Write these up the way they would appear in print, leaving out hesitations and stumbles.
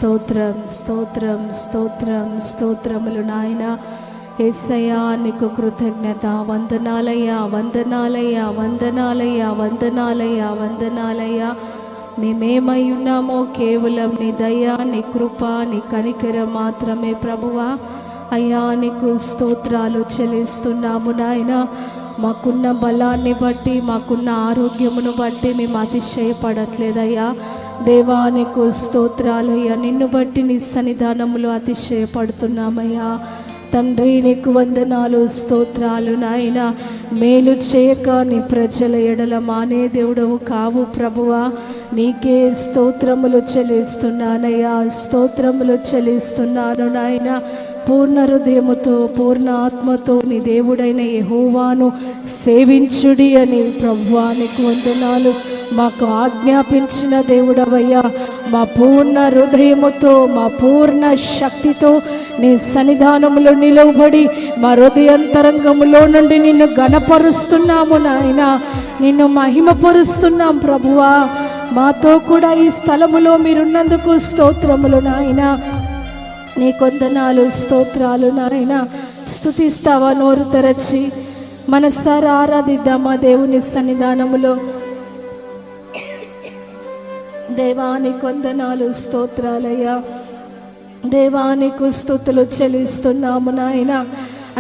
స్తోత్రం స్తోత్రం స్తోత్రం స్తోత్రములు నాయన. యేసయ్యా నీకు కృతజ్ఞత. వందనాలయ్యా వందనాలయ్యా వందనాలయ్యా వందనాలయ్యా వందనాలయ్యా. మేమేమై ఉన్నామో కేవలం నీ దయ, నీ కృప, నీ కనికరం మాత్రమే ప్రభువా. అయ్యా నీకు స్తోత్రాలు చెల్లిస్తున్నాము నాయన. మాకున్న బలాన్ని బట్టి, మాకున్న ఆరోగ్యమును బట్టి మేము అతిశయపడట్లేదయ్యా. దేవా నీకు స్తోత్రాలయ్యా. నిన్ను బట్టి నీ సన్నిధానములో అతిశయపడుతున్నామయ్యా. తండ్రి నీకు వందనాలు, స్తోత్రాలు నాయన. మేలు చేయక నీ ప్రజల ఎడల మానే దేవుడవు కావు ప్రభువా. నీకే స్తోత్రములు చెల్లిస్తున్నానయ్యా, స్తోత్రములు చెల్లిస్తున్నాను నాయన. పూర్ణ హృదయముతో, పూర్ణ ఆత్మతో నీ దేవుడైన యెహోవాను సేవించుడి అని ప్రభువా నీకు వందనాలు. మాకు ఆజ్ఞాపించిన దేవుడవయ్యా. మా పూర్ణ హృదయముతో, మా పూర్ణ శక్తితో నీ సన్నిధానములో నిలవబడి మా హృదయంతరంగములో నుండి నిన్ను ఘనపరుస్తున్నాము నాయన. నిన్ను మహిమపరుస్తున్నాం ప్రభువా. మాతో కూడా ఈ స్థలములో మీరున్నందుకు స్తోత్రములు నాయన. నీ కొందనాలు, స్తోత్రాలు నాయన. స్తుతిస్తావా? నోరు తెరచి మనసారా ఆరాధిద్దామా దేవుని సన్నిధానములో. దేవాని కొందనాలు, స్తోత్రాలయ్యా. దేవానికి స్తుతులు చెల్లిస్తున్నాము నాయన.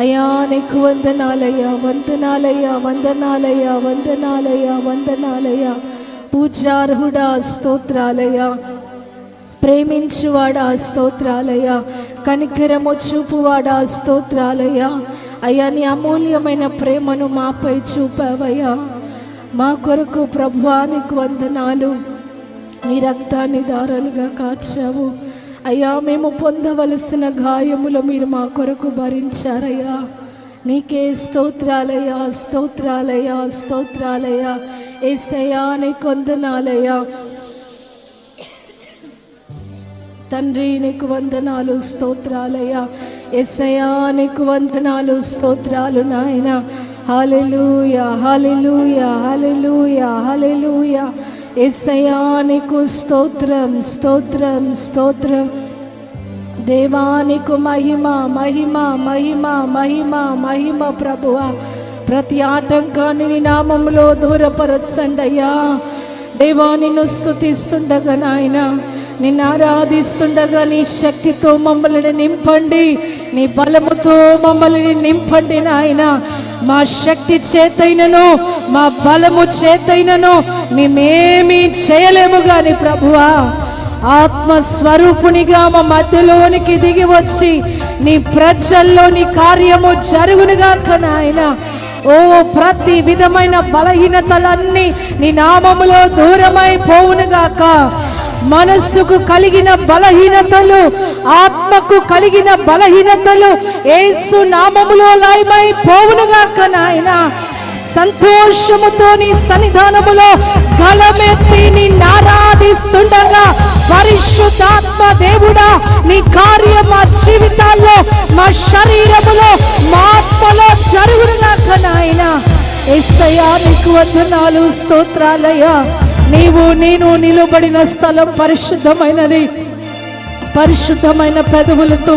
అయ్యా నీకు వందనాలయ్యా, వందనాలయ్యా, వందనాలయ్యా, వందనాలయ్యా, వందనాలయ్యా. పూజార్హుడా స్తోత్రాలయ్యా. ప్రేమించువాడా స్తోత్రాలయ్యా. కనికరము చూపువాడా స్తోత్రాలయ్యా. అయ్యా నీ అమూల్యమైన ప్రేమను మాపై చూపావయ్యా. మా కొరకు ప్రభువా నీకు వందనాలు. నీ రక్తాన్ని దారాలుగా కార్చావు అయ్యా. మేము పొందవలసిన గాయములు మీరు మా కొరకు భరించారయ్యా. నీకే స్తోత్రాలయ్యా, స్తోత్రాలయ్యా, స్తోత్రాలయ్యా. యేసయ్యా నీకు వందనాలయ్యా. తండ్రి నీకు వందనాలు, స్తోత్రాలయ్యా. యేసయ్యా నీకు వందనాలు, స్తోత్రాలు నాయన. హల్లెలూయా, హల్లెలూయా, హల్లెలూయా, హల్లెలూయా. యేసయ్యా నీకు స్తోత్రం, స్తోత్రం, స్తోత్రం. దేవా నీకు మహిమ, మహిమ, మహిమ, మహిమ, మహిమ ప్రభువా. ప్రతి ఆటంకాన్ని నీ నామములో దూరపరచండి అయ్యా. దేవా నిన్ను స్తుతిస్తుండగా నాయన, నిన్ను ఆరాధిస్తుండగా నీ శక్తితో మమ్మల్ని నింపండి, నీ బలముతో మమ్మల్ని నింపండి నాయన. మా శక్తి చేతైనను, మా బలము చేతైనను మేమేమీ చేయలేము గాని ప్రభువా, ఆత్మస్వరూపునిగా మా మధ్యలోనికి దిగి వచ్చి నీ ప్రజల్లో నీ కార్యము జరుగునుగాక నాయన. ఓ ప్రతి విధమైన బలహీనతలన్నీ నీ నామములో దూరమై పోవునుగాక. మనస్సుకు కలిగిన బలహీనతలు, ఆత్మకు కలిగిన బలహీనతలు యేసు నామములో లయమై పోవునుగాక నాయన. సంతోషముతో నీ సన్నిధానములో గలమెత్తి నిన్ను ఆరాధిస్తుండగా పరిశుద్ధాత్మ దేవుడా నీ కార్యం మా జీవితాల్లో, మా శరీరములో, మా ఆత్మలో జరుగునుగాక నాయన. యేసయ్యా నీకు వందనాలు, స్తోత్రాలయ్యా. నీవు నేను నిలబడిన స్థలం పరిశుద్ధమైనది. పరిశుద్ధమైన పెదవులతో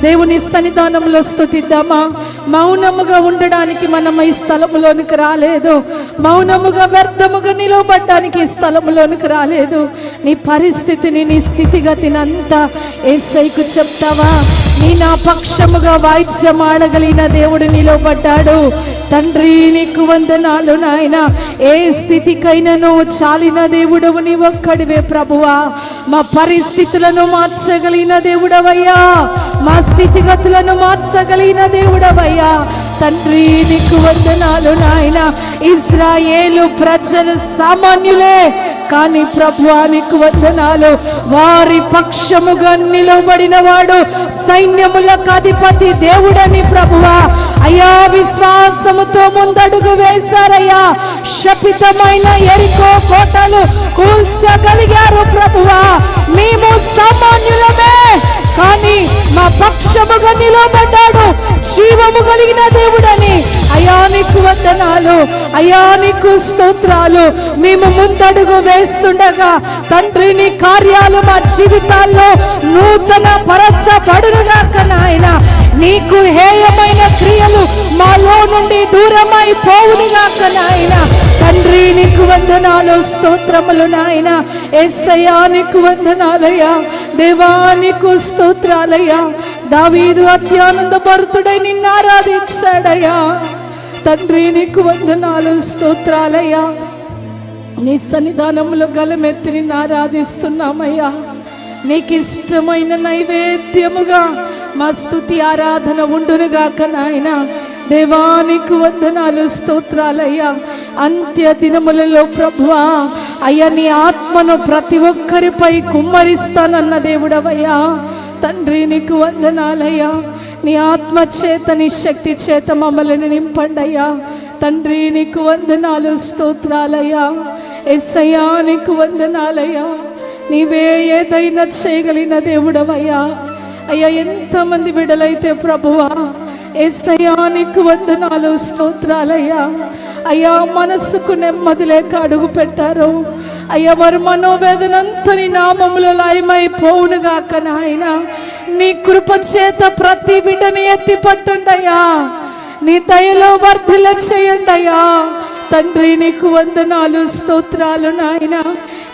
దేవుని సన్నిధానంలో స్తుతిద్దామా. మౌనముగా ఉండడానికి మనం ఈ స్థలములోనికి రాలేదు. మౌనముగా వ్యర్థముగా నిలబడడానికి ఈ స్థలములోనికి రాలేదు. నీ పరిస్థితిని, నీ స్థితిగతిని అంతా యేసయ్యకు చెప్తావా? నీ నా పక్షముగా వాయిద్యం ఆడగలిగిన దేవుడు నిలబడ్డాడు. తండ్రి నీకు వందనాలు నాయన. ఏ స్థితికైనాను చాలిన దేవుడవు నీ ఒక్కడివే ప్రభువా. మా పరిస్థితులను మార్చగలిగిన దేవుడవయ్యా, మా స్థితిగతులను మార్చగలిగిన దేవుడవయ్యా. తండ్రి నీకు వందనాలు నాయన. ఇశ్రాయేలు ప్రజలు సామాన్యులే, కానీ ప్రభువా నీకు వందనాలు. వారి పక్షముగా నిలబడిన వాడు సైన్యములకు అధిపతి దేవుడని ప్రభువా. అయ్యా విశ్వాసముతో ముందడుగు వేశారయ్యా. శపితమైన యెరికో కోటలు కూల్చగలిగారు ప్రభువా. మేము సామాన్యులమే, కానీ మా పక్షముగా నిలబడ్డాడు జీవము కలిగిన దేవుడని. అయ్యా నీకు వందనాలు, అయ్యా నీకు స్తోత్రాలు. మేము ముందడుగు వేస్తుండగా తండ్రి నీ కార్యాలు మా జీవితాల్లో నూతన పరచబడునుగాక నాయన. నీకు హేయమైన క్రియలు మాలో నుండి దూరమై పోవునుగాక నాయన. తండ్రి నీకు వందనాలు, స్తోత్రములు నాయన. యేసయ్యా నీకు వందనాలయ్యా, దేవా నీకు స్తోత్రాలయ్యా. దావీదు అత్యానంద భరితుడై నిన్ను ఆరాధించాడయ్యా. తండ్రి నీకు వందనాలు, స్తోత్రాలయ్యా. నీ సన్నిధానంలో గలమెత్తి నిన్ను ఆరాధిస్తున్నామయ్యా. నీకు ఇష్టమైన నైవేద్యముగా మా స్తుతి ఆరాధన ఉండునుగాక నాయన. దేవానికి వందనాలు, స్తోత్రాలయ్యా. అంత్య దినములలో ప్రభువా అయ్యా నీ ఆత్మను ప్రతి ఒక్కరిపై కుమ్మరిస్తానన్న దేవుడవయ్యా. తండ్రి నీకు వందనాలయ్యా. నీ ఆత్మ చేత నీ శక్తి చేత మమ్మల్ని నింపండయ్యా. తండ్రి నీకు వందనాలు, స్తోత్రాలయ్యా. యేసయ్యా నీకు వందనాలయ్యా. నీవే ఏదైనా చేయగలిగిన దేవుడవయ్యా. అయ్యా ఎంతమంది బిడ్డలైతే ప్రభువా యేసయ్యా నీకు వందనాలు, స్తోత్రాలయ్యా. అయ్యా మనస్సుకు నెమ్మది లేక అడుగు పెట్టారు అయ్యా, వారి మనోవేదనంతా నీ నామములో లయమైపోవునుగాక నాయన. నీ కృప చేత ప్రతి బిడ్డని ఎత్తి పట్టుండయ్యా. నీ దయలో వర్ధిల్ల చేయండయ్యా. తండ్రి నీకు వందనాలు, స్తోత్రాలు నాయన.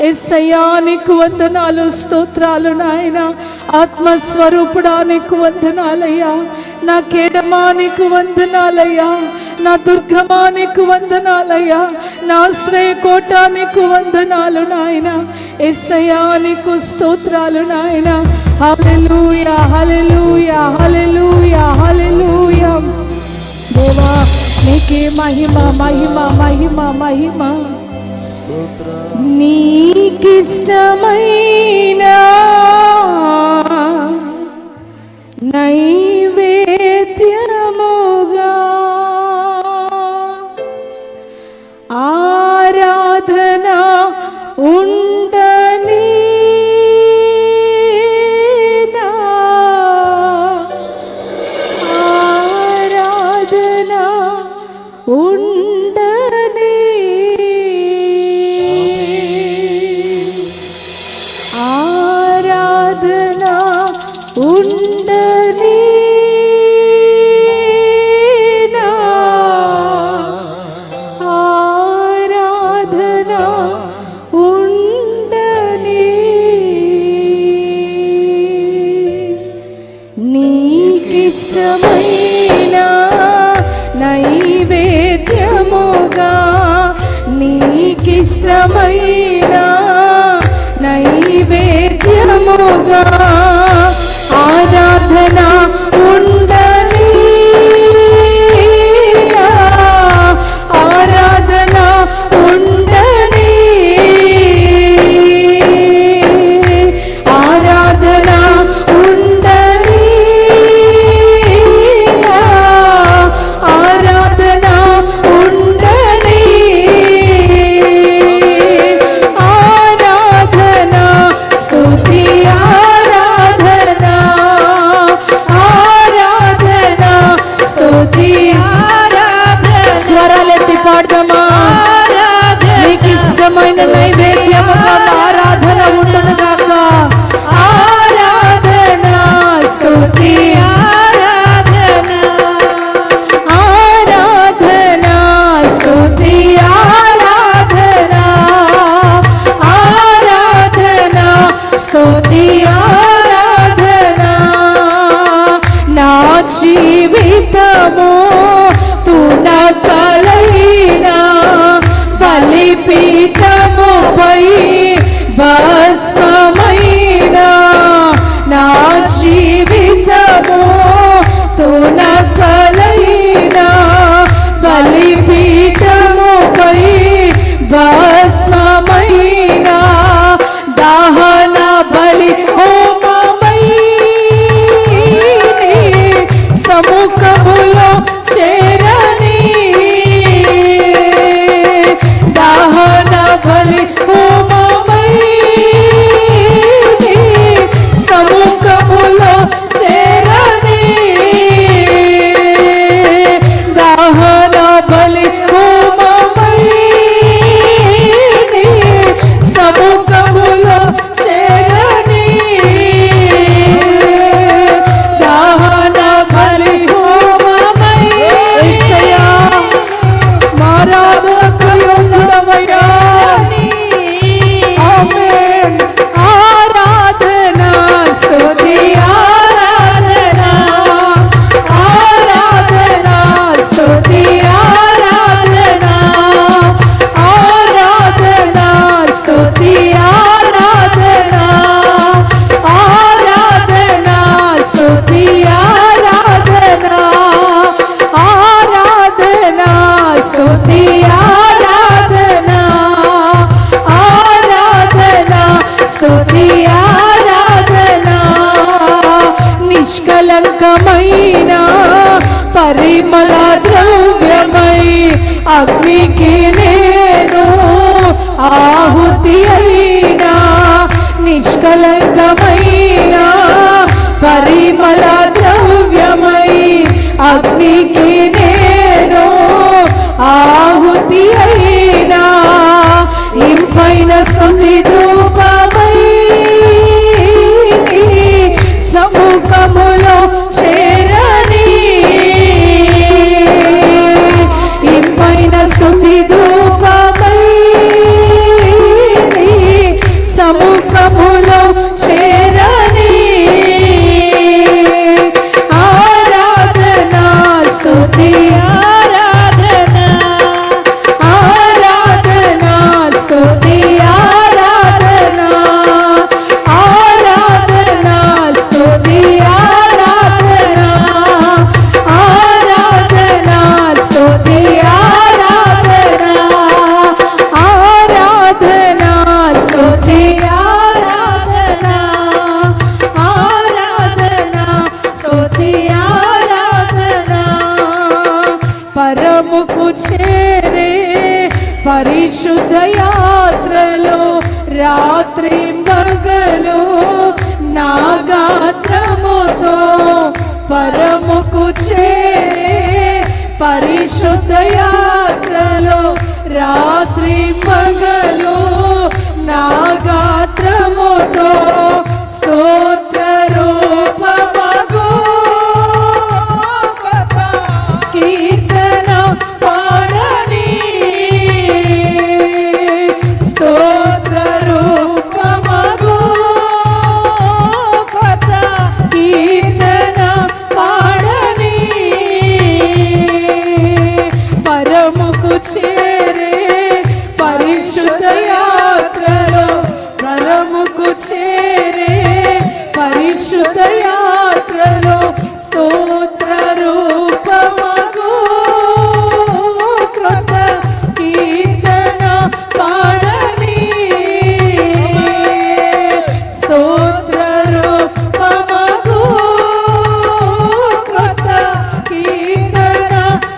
యేసయ్యా నీకు వందనాలు, స్తోత్రాలు నాయన. ఆత్మస్వరూపుడా నీకు వందనాలయ్యా. నా కేడమా నీకు వందనాలయ్యా. నా దుర్గమా నీకు వందనాలయ్యా. నా ఆశ్రయ కోట నీకు వందనాలు నాయన. యేసయ్యా నీకు స్తోత్రాలు నాయన. హల్లెలూయా, హల్లెలూయా, హల్లెలూయా, హల్లెలూయా. దేవా నీకే మహిమ, మహిమ, మహిమ, మహిమ. నీకిష్టమైన నైవేద్యముగా ఆరాధన ఉండని ఆరాధన ఉండని ఆరాధన ఉండని ఆరాధన ఉండని నీకిష్టమైన నైవేద్యముగా నీకిష్టమైన నైవేద్యముగా ఆరాధన ఉండని ఆరాధన ఉండని ఆరాధన ఉండని ఆరాధన ఉండని ఆరాధన స్తుతి ఆరాధన పరముకు చేరే పరిశుద్ధ యాత్రలో రాత్రి పగలు నా గాత్రముతో స్తోత్ర రూపమగు కీర్తన పాడని స్తోత్ర రూపమగు కీర్తన పాడని పరముకు చేరే పరిశుద్ధ యాత్రలో పరముకు చేరే పరిశుద్ధ యాత్రలో స్తోత్ర రూపమగు కృత కీర్తన పాడని స్తోత్ర రూపమగు కృత కీర్తన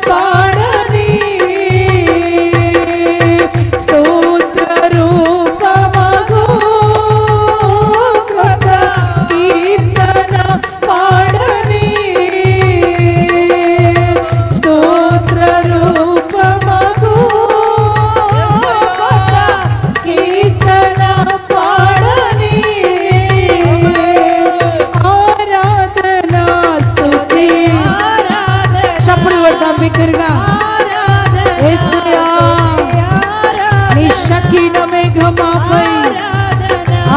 పాడని స్తోత్ర రూపమగు కృత కీర్తన పాడని స్తోత్ర రూపమగు కృత కీర్తన పాడని ఆరాధన స్తుతి చప్పట్లు కొడదాం బిగ్గరగా యేసయ్యా నీ షకీన మేఘమాపై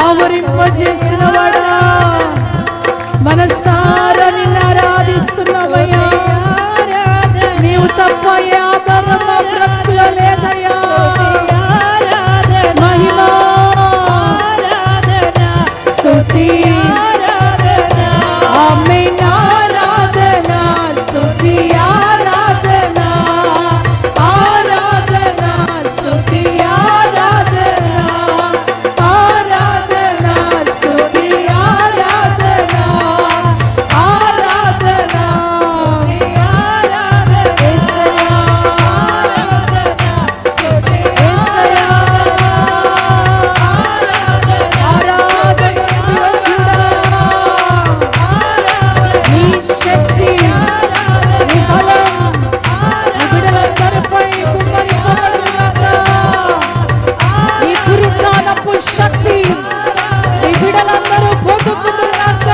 ఆవరింపజేసిన వాడా మనసారా నిన్ను ఆరాధిస్తున్నావయ్యా నీవు తప్ప ఏ ఆధారం మా బ్రతుకులో లేదయ్యా మహిమ స్తుతి ఆమేన్ ఆరాధన స్తుతి ఆరాధన ఆరాధన స్తుతి ఆరాధన ఆరాధన స్తుతి ఆరాధన ఆరాధన యేసయ్యా స్తుతి యేసయ్యా ఆరాధన నీ శక్తి నీ బలం నీ బిడ్డలందరిపై కుమ్మరింపబడుగాక. నీ పురుషానపు శక్తి నీ బిడ్డలందరూ పొందుకుందురుగాక.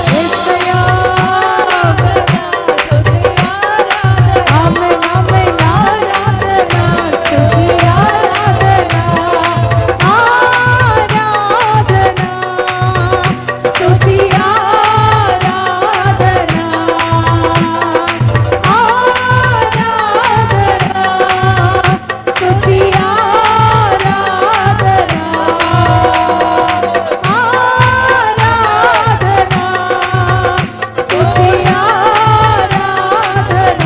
యేసయ్యా ఆమేన్ ఆమేన్ ఆరాధన స్తుతి ఆరాధన ఆరాధన స్తుతి ఆరాధన ఆరాధన స్తుతి ఆరాధన ఆరాధన స్తుతి ఆరాధన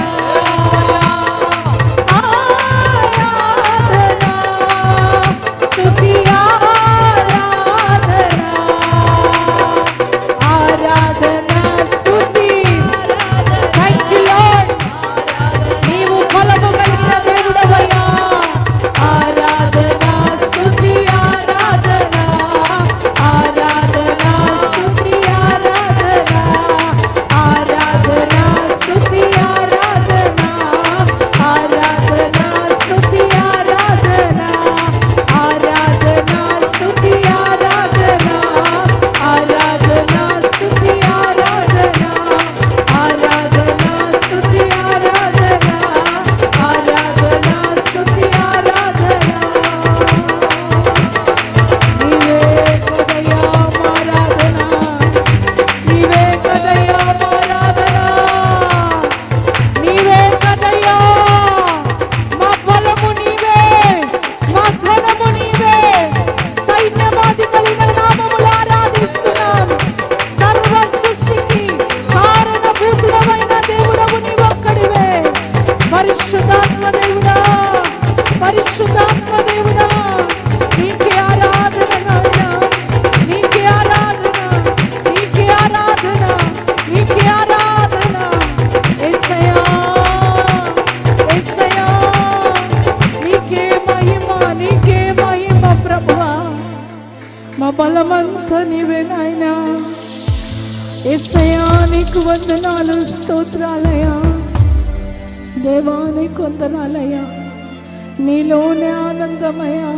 ఆరాధన స్తుతి ఆరాధన స్తుతి థ్యాంక్ యూ లార్డ్ నీవు బలము కలిగిన దేవుడవయ్యా ఆరాధన స్తుతి ఆరాధన ఆరాధన స్తుతి ఆరాధన ఆరాధన స్తుతి ఆరాధన ఆరాధన స్తుతి ఆరాధన ఆరాధన స్తుతి ఆరాధన ఆరాధన స్తుతి ఆరాధన ఆరాధన స్తుతి ఆరాధన ఆరాధన స్తుతి ఆరాధన నీవే కదయ్యా ఆరాధన నీవే కదయ్యా ఆరాధన నీవే కదయ్యా మా బలము నీవే మా ఘనము నీవే సైన్యమాది కలిగిన నామములు ఆరాధిస్తున్నాం సర్వ సృష్టికి కారణభూతుడవైన దేవుడవు నీవొక్కడివే పరిశుద్ధాత్మ దేవుడా పరిశుద్ధాత్మ దేవుడా నీకే ఆరాధన నాయనా నీకే ఆరాధన నీకే ఆరాధన నీకే ఆరాధన యేసయ్యా యేసయ్యా నీకే మహిమ ప్రభువా మా బలమంతా నీవే నాయనా యేసయ్యా నీకు వందనాలు, స్తోత్రాలయ్యా. దేవా నీకు వందనాలయ్యా. నీలోనే ఆనందమయ్యా,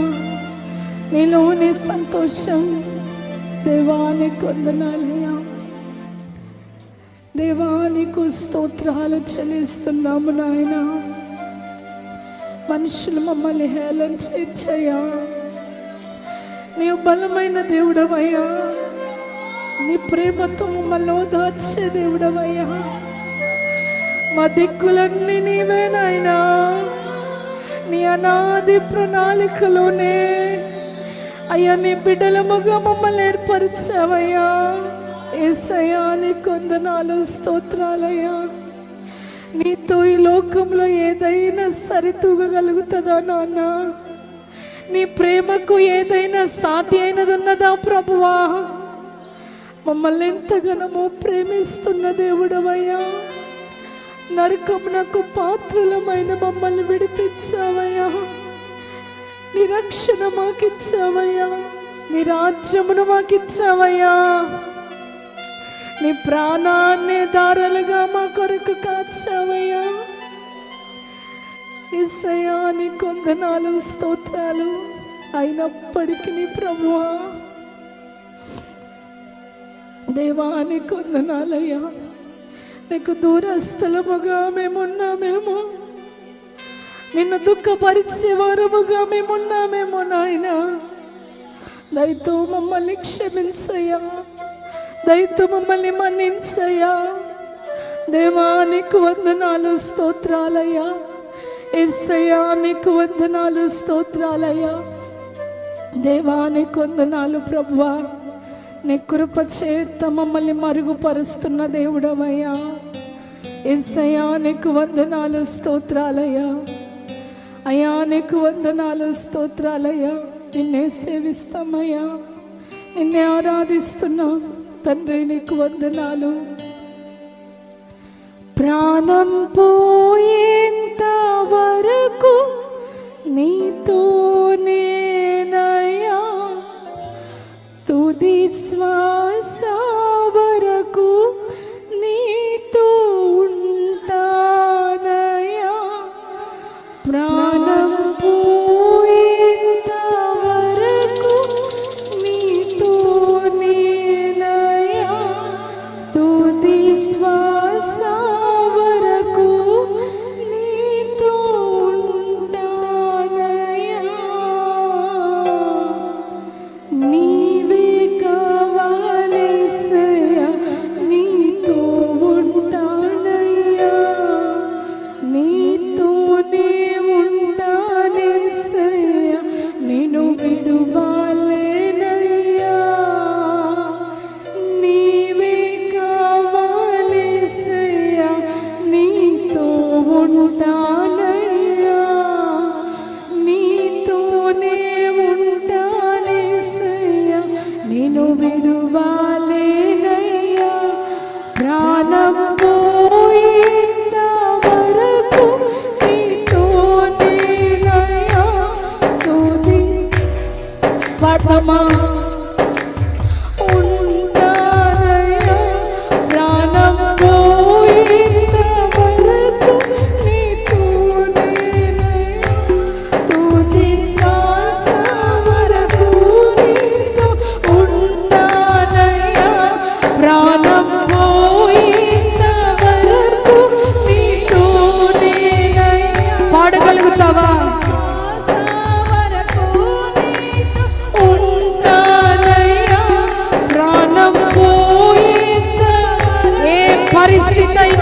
నీలోనే సంతోషం. దేవా నీకు వందనాలయ్యా. దేవా నీకు స్తోత్రాలు చెల్లిస్తున్నాము నాయన. మనుషులు మమ్మల్ని హేళన చేయచ్చయ్యా, నీవు బలమైన దేవుడవయ్యా. నీ ప్రేమతో మమ్మల్ని ఓదార్చే దేవుడవయ్యా. మా దిక్కులన్నీ నీవే నాయనా. నీ అనాది ప్రణాళికలోనే అయ్యా నీ బిడ్డలముగా మమ్మల్ని ఏర్పరిచావయ్యా. యేసయ్యా నీకు వందనాలు, స్తోత్రాలయ్యా. నీతో ఈ లోకంలో ఏదైనా సరితూగగలుగుతుందా నాన్న? నీ ప్రేమకు ఏదైనా సాటి అయినది ఉన్నదా ప్రభువా? మమ్మల్ని ఎంతగానో ప్రేమిస్తున్న దేవుడవయ్యా. నరకమునకు పాత్రులమైన మమ్మల్ని విడిపించావయ్యా. నీ రక్షణ మాకిచ్చావయ్యా. నీ రాజ్యమును మాకిచ్చావయ్యా. నీ ప్రాణాన్ని దారాలుగా మా కొరకు కాచావయ్యా. యేసయ్యా నీకు వందనాలు, స్తోత్రాలు. అయినప్పటికీ నీ ప్రభువా, దేవా నీకు వందనాలయ్యా. నీకు దూరస్థలముగా మేమున్నామేమో, నిన్ను దుఃఖపరిచేవారముగా మేమున్నామేమో నాయన. దయతో మమ్మల్ని క్షమించయ్యా, దయతో మమ్మల్ని మన్నించయ్యా. దేవా నీకు వందనాలు, స్తోత్రాలయ్యా. యేసయ్యా నీకు వందనాలు, స్తోత్రాలయ్యా. దేవా నీకు వందనాలు ప్రభువా. నీ కృప చేత మమ్మల్ని మరుగుపరుస్తున్న దేవుడవయ్యా. యేసయ్యా నీకు వందనాలు, స్తోత్రాలయ్యా. అయ్యా నీకు వందనాలు, స్తోత్రాలయ్యా. నిన్నే సేవిస్తామయ్యా, నిన్నే ఆరాధిస్తున్నాం తండ్రి. నీకు వందనాలు. ప్రాణం పోయేంత వరకు నీతోనేనయ్యా, తుది శ్వాస వరకు నీతో ఉంటానయ్యా. ప్రాణం పోయేంత వరకు నీతోనేనయ్యా, తుది శ్వాస వరకు నీతో ఉంటానయ్యా. నీవే కావాలేసయ్యా, నీతో ఉంటానయ్యా. నీతోనే ఉంటానేసయ్యా, నిన్ను విడువలేనయ్యా. నీవే కావాలేసయ్యా, నీతో ఉంటానయ్యా. నీతోనే ఉంటానేసయ్యా, నిన్ను విడువలేనయ్యా. ప్రాణం పోయేంత వరకు నీతోనేనయ్యా, తుది పాడమా ఉంటానయ్యా. ప్రాణం పోయేంత వరకు నీతోనేనయ్యా, తుది శ్వాస వరకు నీతో ఉంటానయ్యా. ప్రాణం పోయేంత వరకు నీతోనేనయ్యా. పాడగలుగుతావా? ఉంటానయ్యా. ప్రాణం పోయేంత ఏ పరిస్థితి అయినా